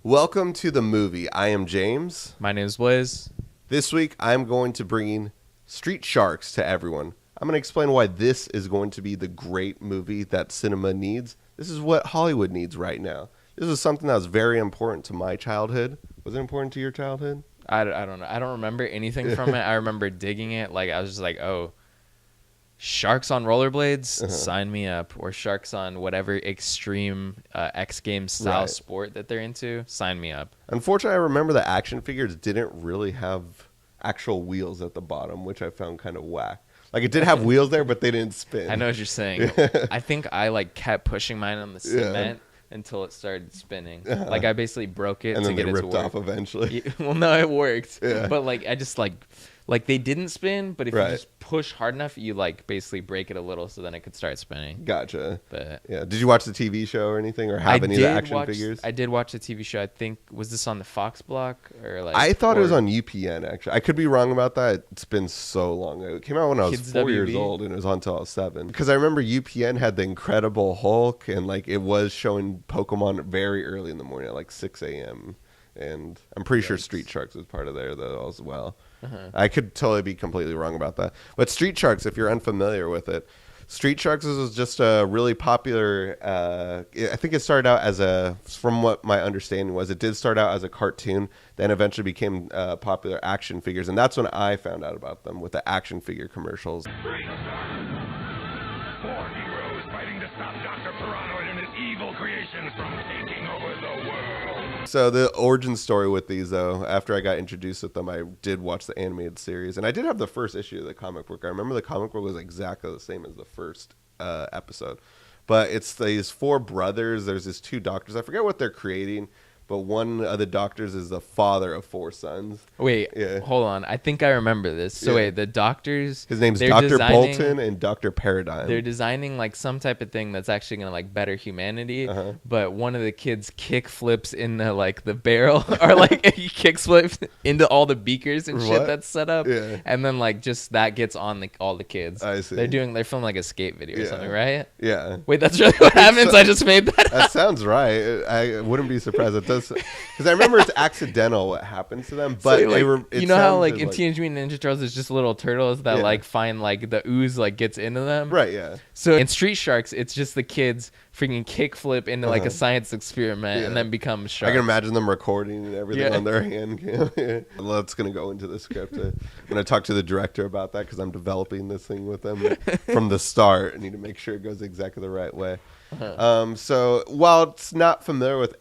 Welcome to the movie. I am James. My name is Blaise. This week, I'm going to bring Street Sharks to everyone. I'm going to explain why this is going to be the great movie that cinema needs. This is what Hollywood needs right now. This is something that was very important to my childhood. Was it important to your childhood? I don't know. I don't remember anything from it. I remember digging it. Like, I was just like, oh, sharks on rollerblades? Sign me up. Or sharks on whatever extreme X Games style sport that they're into? Sign me up. Unfortunately, I remember the action figures didn't really have actual wheels at the bottom, which I found kind of whack. Like, it did have wheels there, but they didn't spin. I know what you're saying. I think I, kept pushing mine on the cement until it started spinning. Like, I basically broke it and to then get they it to ripped work. off eventually. Well, no, it worked. Yeah. But, I just, they didn't spin, but if you just push hard enough, you, basically break it a little so then it could start spinning. Gotcha. But yeah. Did you watch the TV show or anything, or have any of the action figures? I did watch the TV show. I think, was this on the Fox block? I thought it was on UPN, actually. I could be wrong about that. It's been so long. It came out when I was 4 years old, and it was on until I was 7. Because I remember UPN had the Incredible Hulk, and, it was showing Pokemon very early in the morning at, 6 a.m., and I'm pretty sure Street Sharks was part of there, though, as well. I could totally be completely wrong about that. But Street Sharks, if you're unfamiliar with it, Street Sharks was just a really popular, I think it started out from what my understanding was, it did start out as a cartoon, then eventually became popular action figures. And that's when I found out about them, with the action figure commercials. Street Sharks! 4 heroes fighting to stop Dr. Paranoid and his evil creations from taking over the world. So the origin story with these, though, after I got introduced with them, I did watch the animated series, and I did have the first issue of the comic book. I remember the comic book was exactly the same as the first episode, but it's these 4 brothers. There's these 2 doctors. I forget what they're creating, but one of the doctors is the father of 4 sons. Wait, hold on. I think I remember this. So wait, the doctors... His name's Dr. Bolton and Dr. Paradigm. They're designing some type of thing that's actually going to better humanity, but one of the kids kick flips into the barrel, or he kick flips into all the beakers and shit that's set up, and then just that gets on all the kids. I see. They're filming a skate video or something, right? Yeah. Wait, that's really what happens? I just made that up. That sounds right. I wouldn't be surprised. It does. Because I remember it's accidental what happens to them, but so, you know how in Teenage Mutant Ninja Turtles there's just little turtles that find the ooze gets into them, right? Yeah. So in Street Sharks, it's just the kids freaking kickflip into a science experiment and then become sharks. I can imagine them recording and everything on their hand cam. That's gonna go into the script. I'm gonna talk to the director about that because I'm developing this thing with them from the start. I need to make sure it goes exactly the right way. So while it's not familiar with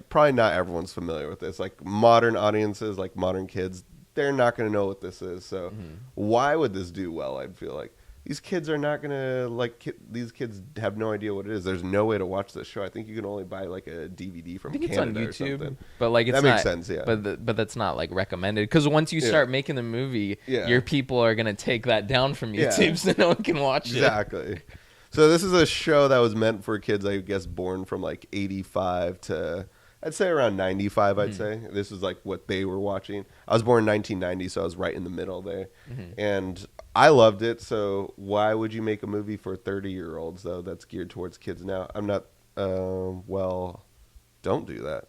probably not everyone's familiar with this, modern audiences, modern kids, they're not going to know what this is. So why would this do well? I'd feel like these kids are not going to these kids have no idea what it is. There's no way to watch this show. I think you can only buy a DVD from Canada. It's on YouTube, or something. but it's that makes sense. Yeah, but that's not recommended, because once you start making the movie, your people are going to take that down from YouTube so no one can watch it. Exactly. So this is a show that was meant for kids, I guess, born from 85 to, I'd say around 95, I'd say. This is what they were watching. I was born in 1990, so I was right in the middle there. And I loved it, so why would you make a movie for 30-year-olds, though, that's geared towards kids now? I'm not, don't do that.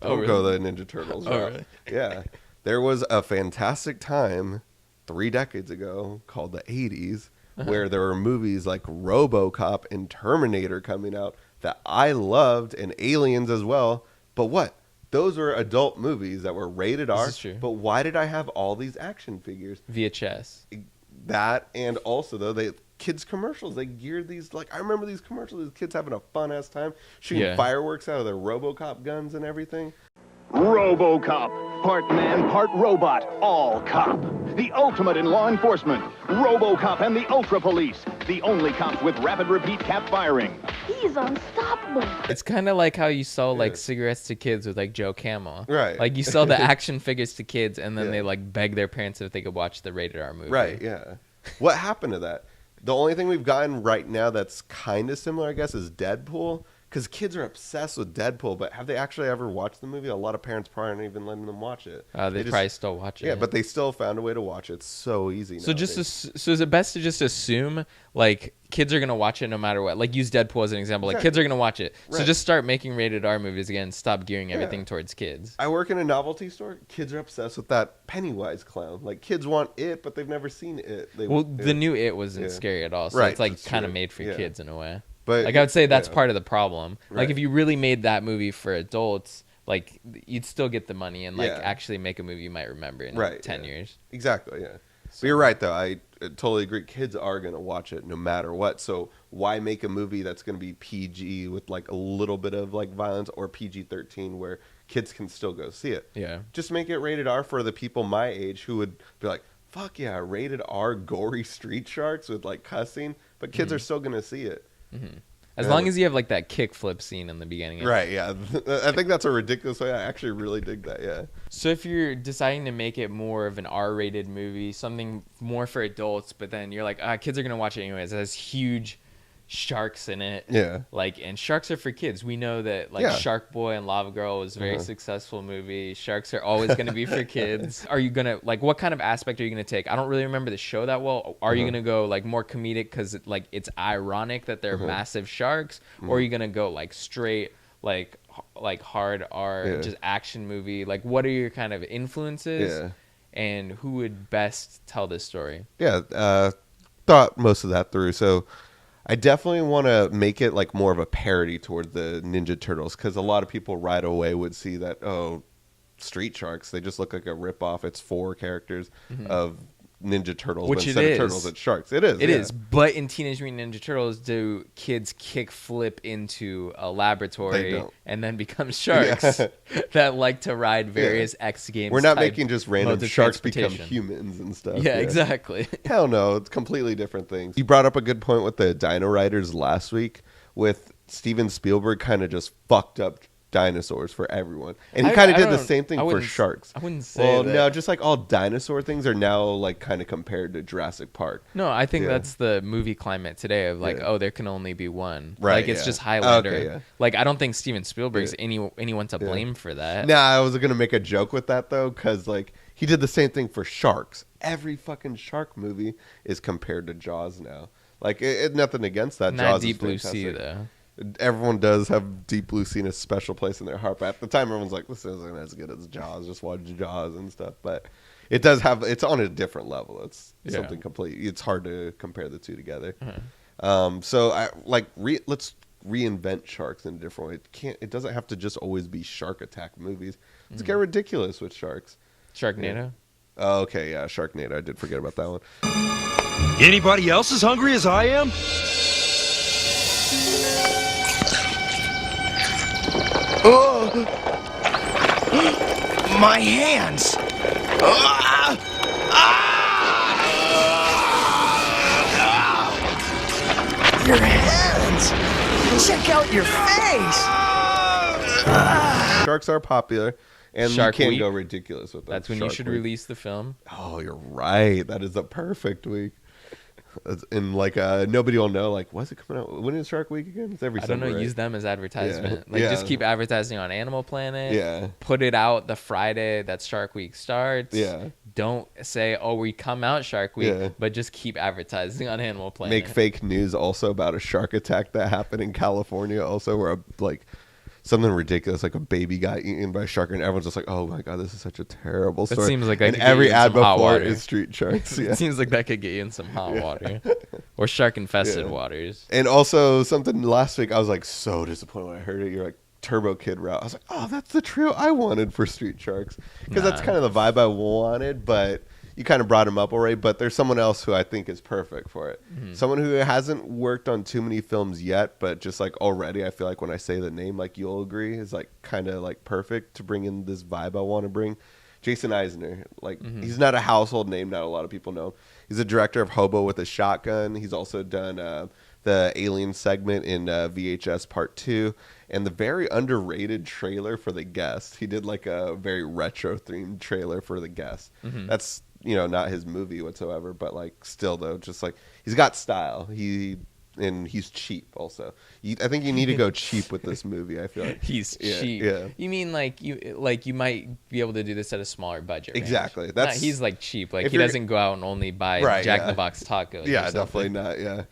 Don't go the Ninja Turtles route. Really? Yeah. There was a fantastic time 3 decades ago called the 80s, where there were movies like RoboCop and Terminator coming out that I loved, and Aliens as well. But what? Those were adult movies that were rated R. This is true. But why did I have all these action figures? VHS. That, and also, though, kids' commercials, they geared these, I remember these commercials, these kids having a fun-ass time, shooting fireworks out of their RoboCop guns and everything. RoboCop, part man, part robot, all cop. The ultimate in law enforcement. RoboCop and the Ultra Police, the only cops with rapid repeat cap firing. He's unstoppable. It's kind of like how you sell cigarettes to kids with Joe Camel. Right. You sell the action figures to kids, and then they beg their parents if they could watch the rated R movie. Right, yeah. What happened to that? The only thing we've gotten right now that's kind of similar, I guess, is Deadpool. Because kids are obsessed with Deadpool, but have they actually ever watched the movie? A lot of parents probably aren't even letting them watch it. They probably still watch it. Yeah, but they still found a way to watch it. It's so easy. So so is it best to just assume kids are gonna watch it no matter what. Like use Deadpool as an example. Like kids are gonna watch it. Right. So just start making rated R movies again. Stop gearing everything towards kids. I work in a novelty store. Kids are obsessed with that Pennywise clown. Like kids want it, but they've never seen it. The new It wasn't scary at all. So it's like kind of made for kids in a way. But like I would say that's part of the problem. Right. Like if you really made that movie for adults, like you'd still get the money and like actually make a movie you might remember in 10 years. Exactly. Yeah. So. But you're right though. I totally agree. Kids are gonna watch it no matter what. So why make a movie that's gonna be PG with like a little bit of like violence, or PG-13 where kids can still go see it? Yeah. Just make it rated R for the people my age who would be like, fuck yeah, rated R gory street sharks with like cussing, but kids are still gonna see it. Mm-hmm. As long as you have like that kickflip scene in the beginning. Right, yeah. I think that's a ridiculous way. I actually really dig that, yeah. So if you're deciding to make it more of an R-rated movie, something more for adults, but then you're like, kids are going to watch it anyways. It has huge sharks in it. Yeah. Like, and sharks are for kids. We know that like Shark Boy and Lava Girl was a very successful movie. Sharks are always going to be for kids. Are you going to, like, what kind of aspect are you going to take? I don't really remember the show that well. Are you going to go like more comedic because like it's ironic that they're massive sharks? Or are you going to go like straight, like hard R, just action movie? Like, what are your kind of influences? Yeah. And who would best tell this story? Yeah. Thought most of that through. So I definitely want to make it like more of a parody toward the Ninja Turtles, because a lot of people right away would see that, Street Sharks, they just look like a ripoff. It's 4 characters of Ninja Turtles, which but instead of turtles, it's sharks. It is. It is. But in Teenage Mutant Ninja Turtles, do kids kick flip into a laboratory and then become sharks that like to ride various X Games? We're not making just random sharks become humans and stuff. Yeah, exactly. Hell no, it's completely different things. You brought up a good point with the Dino Riders last week, with Steven Spielberg kind of just fucked up dinosaurs for everyone, and he kind of did the same thing for sharks. I wouldn't say that. No, just like all dinosaur things are now like kind of compared to Jurassic Park. No, I think that's the movie climate today of like, there can only be one. Right. Like it's just Highlander. Okay, like I don't think Steven Spielberg's anyone to blame for that. Nah, I was gonna make a joke with that though, because like he did the same thing for sharks. Every fucking shark movie is compared to Jaws now. Like nothing against that. Not Jaws Deep is Blue fantastic. Sea though. Everyone does have Deep Blue Sea in a special place in their heart, but at the time everyone's like, this isn't as good as Jaws, just watch Jaws and stuff. But it does have, it's on a different level. It's something completely, it's hard to compare the two together. So I like let's reinvent sharks in a different way. It doesn't have to just always be shark attack movies. Let's get ridiculous with sharks. Sharknado? Oh, okay, yeah, Sharknado. I did forget about that one. Anybody else as hungry as I am? Oh! My hands! Ah! Ah! Your hands! Check out your face! Sharks are popular, and Shark you can't Week. go ridiculous with them. That's when you should release the film. Oh, you're right. That is the perfect week. And like nobody will know, like, when's it coming out? When is Shark Week again? It's every I don't know. Sunday, right? Use them as advertisement. Like just keep advertising on Animal Planet. Yeah. Put it out the Friday that Shark Week starts. Yeah. Don't say, we come out Shark Week, but just keep advertising on Animal Planet. Make fake news also about a shark attack that happened in California also, where something ridiculous, like a baby got eaten by a shark, and everyone's just like, "Oh my god, this is such a terrible story." It seems like and every ad before is street sharks. Yeah. It seems like that could get you in some hot water or shark infested waters. And also something last week, I was like so disappointed when I heard it. You're like Turbo Kid route. I was like, "Oh, that's the trio I wanted for street sharks," because that's kind of the vibe I wanted, but. You kind of brought him up already, but there's someone else who I think is perfect for it. Someone who hasn't worked on too many films yet, but just like already, I feel like when I say the name, like you'll agree, is like kind of like perfect to bring in this vibe I want to bring. Jason Eisner, like he's not a household name, not a lot of people know. He's a director of Hobo with a Shotgun. He's also done the Alien segment in VHS Part 2 and the very underrated trailer for The Guest. He did like a very retro themed trailer for The Guest. That's not his movie whatsoever, but like still though, just like he's got style. He's cheap also. I think you need to go cheap with this movie. I feel like he's cheap. Yeah. You mean like you might be able to do this at a smaller budget? Exactly. Range. He's like cheap. Like he doesn't go out and only buy Jack in the Box tacos. Yeah, definitely not. Yeah.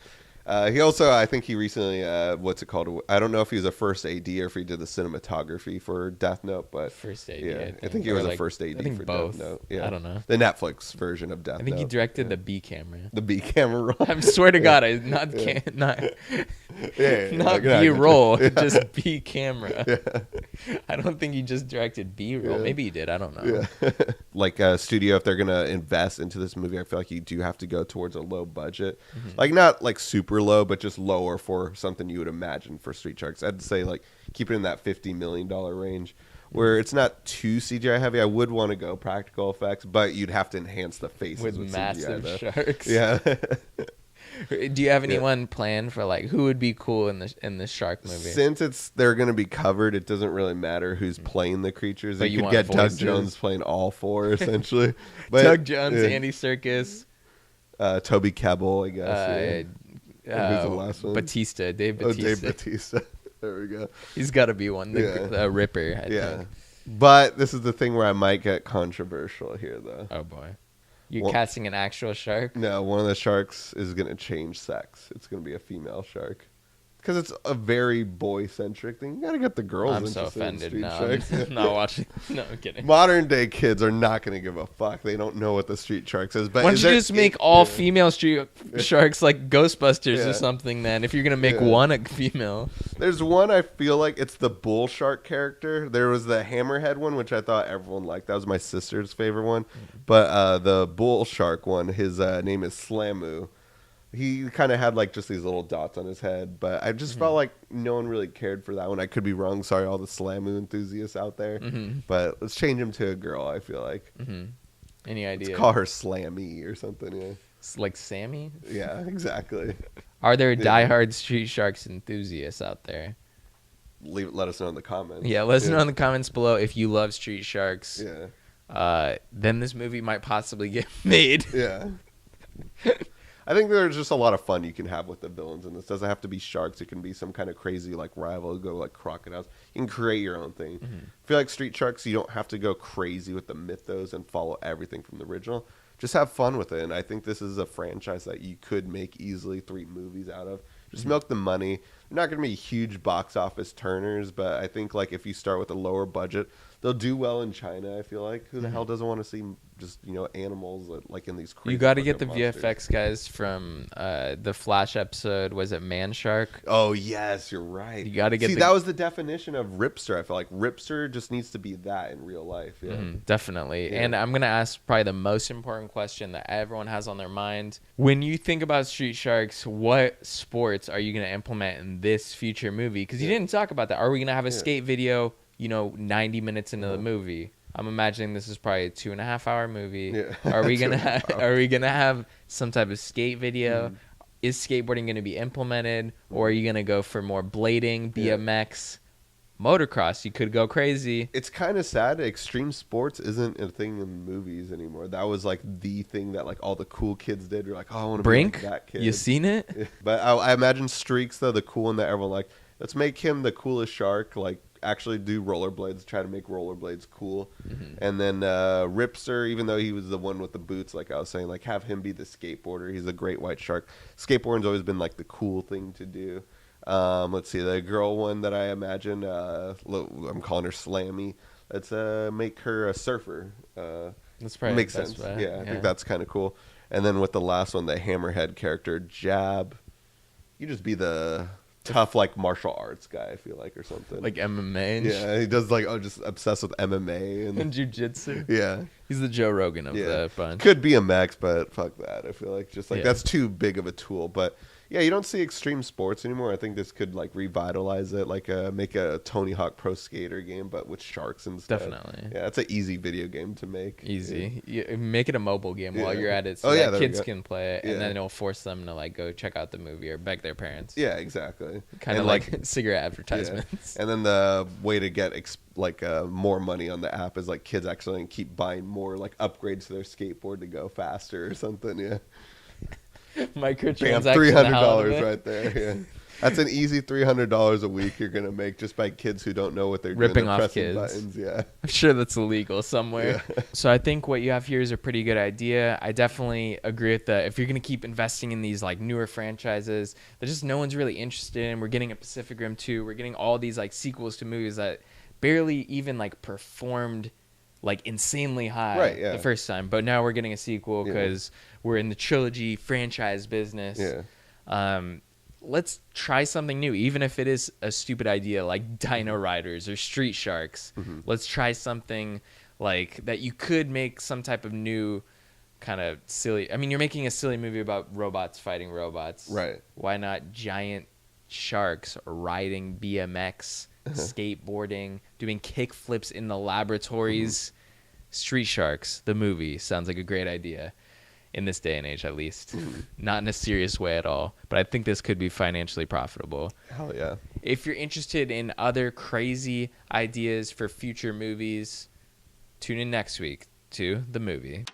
He also, I think he recently, what's it called? I don't know if he was a first AD or if he did the cinematography for Death Note, but first AD. Yeah, I think he was a first AD for both. Death Note. Yeah, I don't know. The Netflix version of Death Note. I think he directed the B camera. The B camera roll. I swear to God, not B roll, just B camera. Yeah. I don't think he just directed B roll. Maybe he did. I don't know. Yeah. Like a studio, if they're gonna invest into this movie, I feel like you do have to go towards a low budget, like not like super low, but just lower for something you would imagine for Street Sharks. I'd say like keep it in that $50 million range, where it's not too CGI heavy. I would want to go practical effects, but you'd have to enhance the faces with massive CGI, sharks. Yeah. Do you have anyone planned for like who would be cool in the shark movie? Since they're going to be covered, it doesn't really matter who's playing the creatures. But you could get Doug Jones playing all four essentially. But, Doug Jones, Andy Serkis, Toby Kebbell, I guess. Who's the last one? Batista, Dave Batista. Dave Batista. There we go. He's got to be one. The Ripper. I think. But this is the thing where I might get controversial here, though. Oh boy. You're casting an actual shark? No, one of the sharks is going to change sex. It's going to be a female shark. Because it's a very boy-centric thing. You got to get the girls I'm so offended now. I'm not watching. No, I'm kidding. Modern-day kids are not going to give a fuck. They don't know what the street shark is. But why don't you just make all female street sharks like Ghostbusters or something, then, if you're going to make one a female? There's one, I feel like it's the bull shark character. There was the hammerhead one, which I thought everyone liked. That was my sister's favorite one. But the bull shark one, his name is Slamu. He kind of had like just these little dots on his head, but I just felt like no one really cared for that one. I could be wrong. Sorry, all the Slamu enthusiasts out there. But let's change him to a girl, I feel like. Any idea? Let's call her Slammy or something, yeah. It's like Sammy? Yeah, exactly. Are there diehard Street Sharks enthusiasts out there? Let us know in the comments. Yeah, let us know in the comments below if you love Street Sharks. Yeah. Then this movie might possibly get made. Yeah. I think there's just a lot of fun you can have with the villains in this. It doesn't have to be sharks. It can be some kind of crazy like rival, go like crocodiles. You can create your own thing. I feel like Street Sharks, you don't have to go crazy with the mythos and follow everything from the original. Just have fun with it. And I think this is a franchise that you could make easily 3 movies out of. Just milk the money. They're not going to be huge box office turners, but I think like if you start with a lower budget, they'll do well in China. I feel like who the hell doesn't want to see just animals like in these crazy you got to get the monsters. VFX guys from the Flash episode. Was it Man Shark? Oh yes, you're right. You got to get that was the definition of Ripster. I feel like Ripster just needs to be that in real life. Yeah, definitely. And I'm gonna ask probably the most important question that everyone has on their mind when you think about Street Sharks. What sports are you gonna implement in this future movie? Because you didn't talk about that. Are we gonna have a skate video? 90 minutes into the movie. I'm imagining this is probably a 2.5-hour movie. Yeah. Are we gonna have some type of skate video? Is skateboarding gonna be implemented, or are you gonna go for more blading, BMX, motocross? You could go crazy. It's kind of sad. Extreme sports isn't a thing in movies anymore. That was like the thing that like all the cool kids did. You're like, oh, I want to be like that kid. You seen it? But I imagine Streaks though, the cool one that everyone like. Let's make him the coolest shark. Like. Actually do rollerblades, try to make rollerblades cool. And then Ripster, even though he was the one with the boots, like I was saying, like have him be the skateboarder. He's a great white shark. Skateboarding's always been like the cool thing to do. Let's see, the girl one that I imagine, I'm calling her Slammy. Let's make her a surfer. That's probably makes sense. Yeah, I think that's kind of cool. And then with the last one, the hammerhead character, Jab, you just be the tough like martial arts guy, I feel like, or something like MMA. Yeah, he does like just obsessed with MMA and jiu-jitsu. Yeah, he's the Joe Rogan of the bunch. Could be a Max, but fuck that. I feel like just like that's too big of a tool. But yeah, you don't see extreme sports anymore. I think this could like revitalize it, like make a Tony Hawk Pro Skater game, but with sharks instead. Definitely. Yeah, it's an easy video game to make. Easy. You make it a mobile game while you're at it, so that kids can play it, and then it'll force them to like go check out the movie or beg their parents. Yeah, exactly. Kind of like cigarette advertisements. Yeah. And then the way to get more money on the app is like kids actually keep buying more like upgrades to their skateboard to go faster or something. Yeah. Microtransactions. $300 right there. Yeah. That's an easy $300 a week you're gonna make just by kids who don't know what they're ripping doing. off Pressing kids. Buttons. Yeah, I'm sure that's illegal somewhere. Yeah. So I think what you have here is a pretty good idea. I definitely agree with that. If you're gonna keep investing in these like newer franchises that just no one's really interested in, we're getting a Pacific Rim 2, we're getting all these like sequels to movies that barely even like performed like insanely high the first time, but now we're getting a sequel because we're in the trilogy franchise business. Let's try something new, even if it is a stupid idea like Dino Riders or Street Sharks. Let's try something like that. You could make some type of new kind of silly. I mean, you're making a silly movie about robots fighting robots, right? Why not giant sharks riding BMX, skateboarding, doing kick flips in the laboratories? Street Sharks, the movie, sounds like a great idea in this day and age, at least. Not in a serious way at all, but I think this could be financially profitable. Hell yeah. If you're interested in other crazy ideas for future movies, tune in next week to The Movie.